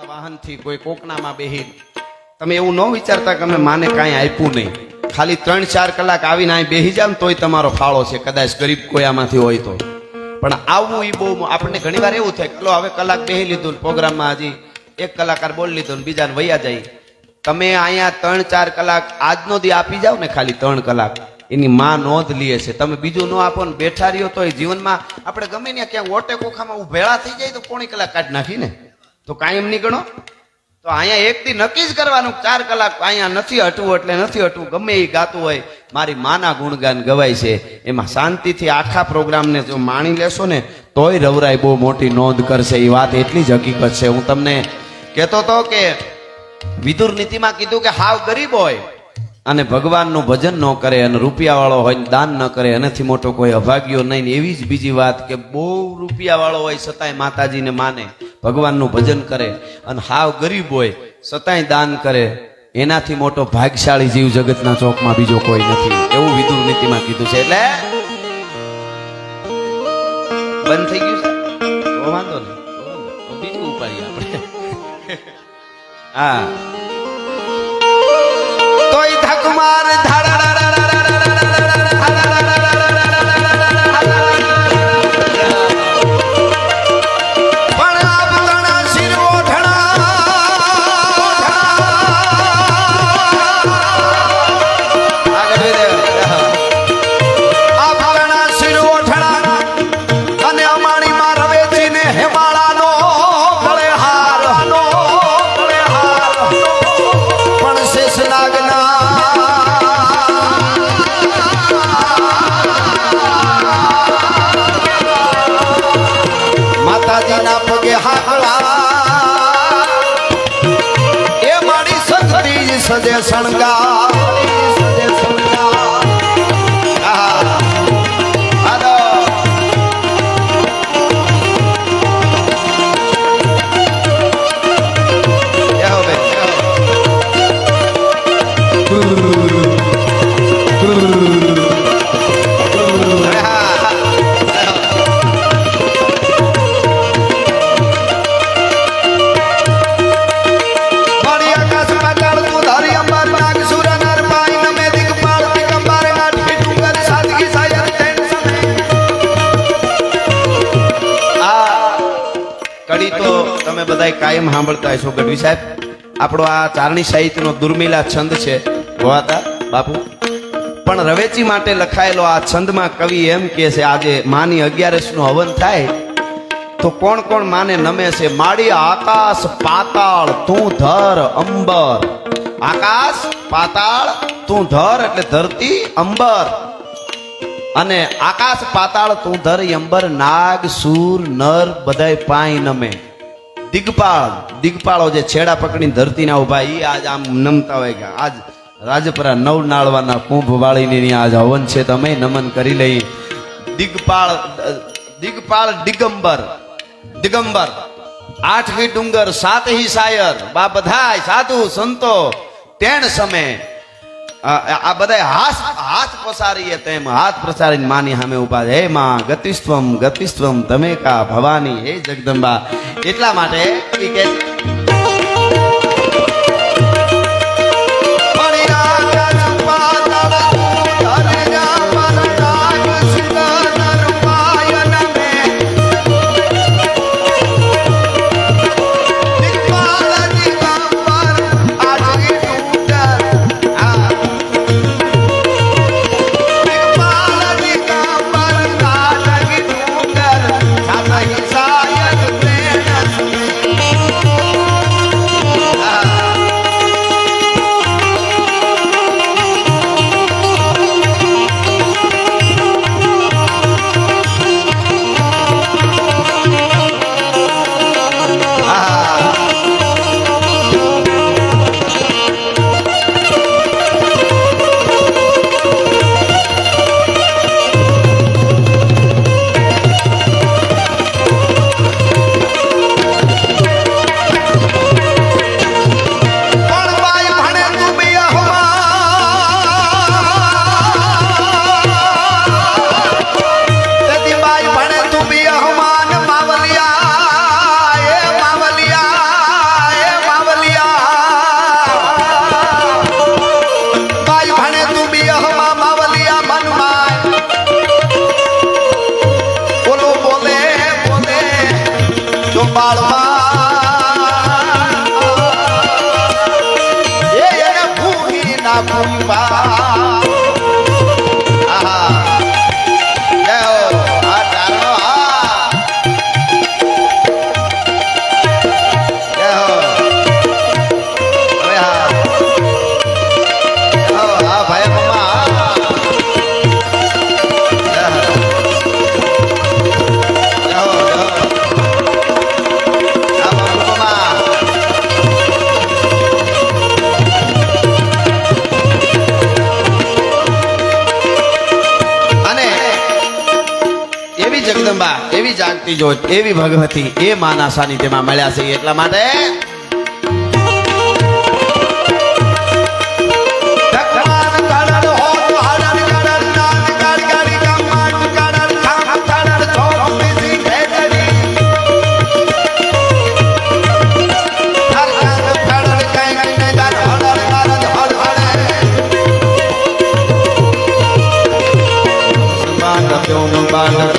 વાહનથી કોઈ કોકનામાં બેહી તમે એવું ન વિચારતા કે અમે માને કાંઈ આપ્યું નહીં. ખાલી 3-4 કલાક આવીને અહીં બેહી જાવ તોય તમારો ફાળો છે, કદાચ ગરીબ કોઈ આમાંથી હોય તો. પણ આવવું એ બહુ આપણને ઘણી વાર એવું થાય, ચલો હવે કલાક બેહી લીધું પ્રોગ્રામમાં, હજી 1 કલાકાર બોલી લીધું ને બીજાને વૈયા જાય. તમે અહીંયા 3-4 કલાક આજનો દી આપી જાવ ને, ખાલી 3 કલાક એની માં નોંધ લે છે. તમે બીજું ન આપો ને બેઠા રહ્યો તો જીવનમાં આપણે ગમે ને ક્યાંક ઓટે કોખામાં ભેળા થઈ જાય તો 1.5 કલાક કાઢી નાખીને તો કાયમ નહીં ગણો. તો અહીંયા એક દી નક્કી જ કરવાનું 4 કલાક અહીંયા નથી હટવું એટલે નથી હટવું. ગમે એ ગાતું હોય મારી માના ગુણગાન ગવાય છે, એમાં શાંતિથી આખા પ્રોગ્રામને જો માણી લેશો ને તોય રવરાય બહુ મોટી નોંધ કરશે. એ વાત એટલી જ હકીકત છે. હું તમને કહેતો હતો કે વિદુર નીતિમાં કીધું કે હાવ ગરીબ હોય અને ભગવાનનું ભજન ન કરે અને રૂપિયાવાળો હોય દાન ન કરે, એનાથી મોટો કોઈ અભાગ્યો નહીં. એવી જ બીજી વાત કે બહુ રૂપિયાવાળો હોય છતાંય માતાજીને માને, ભગવાનનું ભજન કરે, અને હાવ ગરીબ હોય છતાંય દાન કરે, એનાથી મોટો ભાગ્યશાળી જીવ જગતના ચોકમાં બીજો કોઈ નથી. એવું વિદુર નીતિમાં કીધું છે. એટલે બંધ થઈ ગયું છે તો વાંધો નહીં, બીજું ઉપાડીએ આપણે. હા તોય ધકમાર સજે શણગા કાયમ સાંભળતા હશો. ગઢવી સાહેબ આપણો આ ચારણી સાહિત્યનો દુર્મિલા છંદ છે ગોવાતા બાપુ, પણ રવેચી માટે લખાયેલો આ છંદમાં કવિ એમ કે છે આજે માની 11 નું હવન થાય તો કોણ કોણ માને નમે છે. માડી આકાશ પાતાળ તું ધર અંબર, આકાશ પાતાળ તું ધર એટલે ધરતી અંબર, અને આકાશ પાતાળ તું ધર અંબર, નાગ સૂર નર બધાય પાય નમે. દિગપાળ, દિગપાળો જે છેડા પકડીને ધરતીના ઉભા ઈ આજ આમ નમતા હોય કે આજ રાજપરા નવ નાળવાના કુંભ વાળીની આજ હવન છે, તમે નમન કરી લઈ. દિગપાળ, દિગપાળ દિગંબર, દિગંબર 8 ડુંગર 7 સાયર, બા બધાય સાધુ સંતો તેણ સમે આ બધા હાથ પસારીએ તેમ હાથ પ્રસારીને માની સામે ઉભા. હે માં ગતિસ્ત્વમ ગતિસ્ત્વમ તમે કા ભવાની, હે જગદંબા. એટલા માટે કે બાળમાં એને ભૂલી ના ભૂલવા જગદંબા એવી જાગતી જોત એવી ભગવતી એ માના સાનિધ્યમાં મળ્યા છે એટલા માટે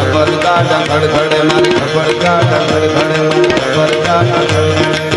ખબર ગાડા ખડખડે મારી ખબર ગાડા ખડખડે મારી ખબર ગાડા ખડખડે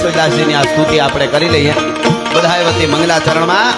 યશોદાસજીની આ સ્તુતિ આપણે કરી લઈએ બધાય વતી મંગલાચરણમાં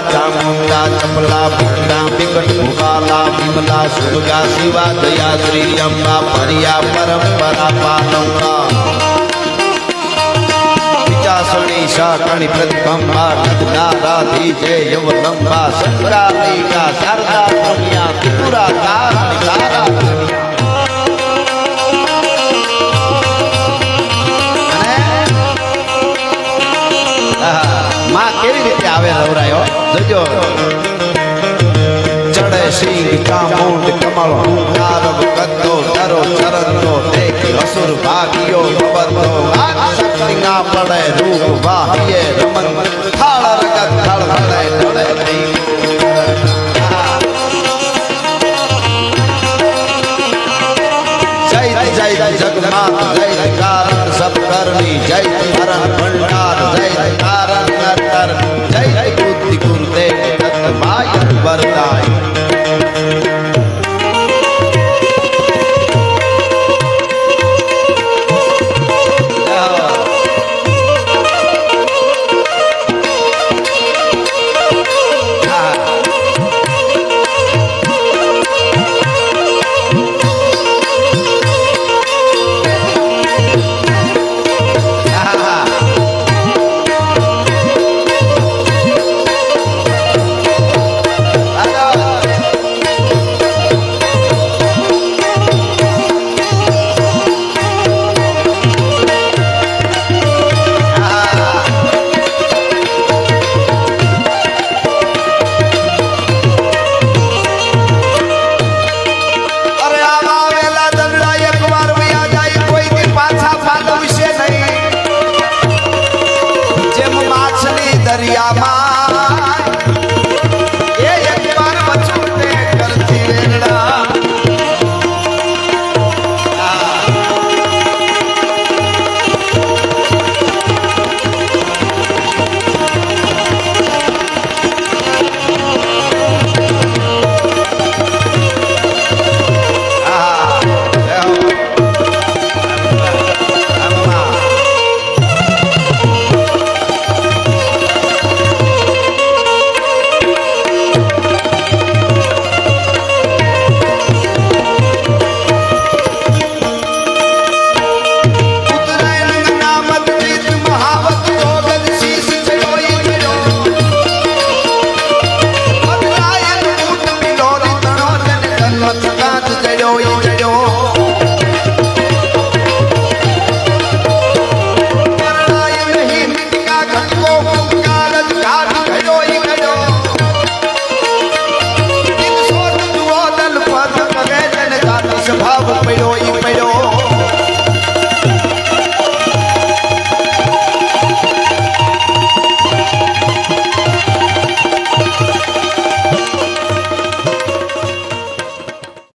चामुंडा चपला भंडा विकट भुवाला विमला सुभगा शिवा दया श्री अम्बा परिया परंपरा पालंगा विचासणी शाकणी प्रतिकंबा नदना राधी जय यवलंबा संग्रामिका शारदा रम्या त्रिपुरा कारिका માં કેવી રીતે આવે નવરાયો જોજો ચડે સિંહ ચામુંડ કમળ નારવ કદ્દો ડરો ચરણનો દેખી અસુર ભાગ્યો બબતો આગ શક્તિ ના પડે રૂપ વાહીએ રમન થાળ રગત થાળ પડે ડળે નહીં જય જય જગન્નાથ જય કારણ સબ કરણી જય હરણ ભંડાર જય કારણ નર જય બુદ્ધિ ગુરુદેવ દત્ત માય વરદાય પડ્યો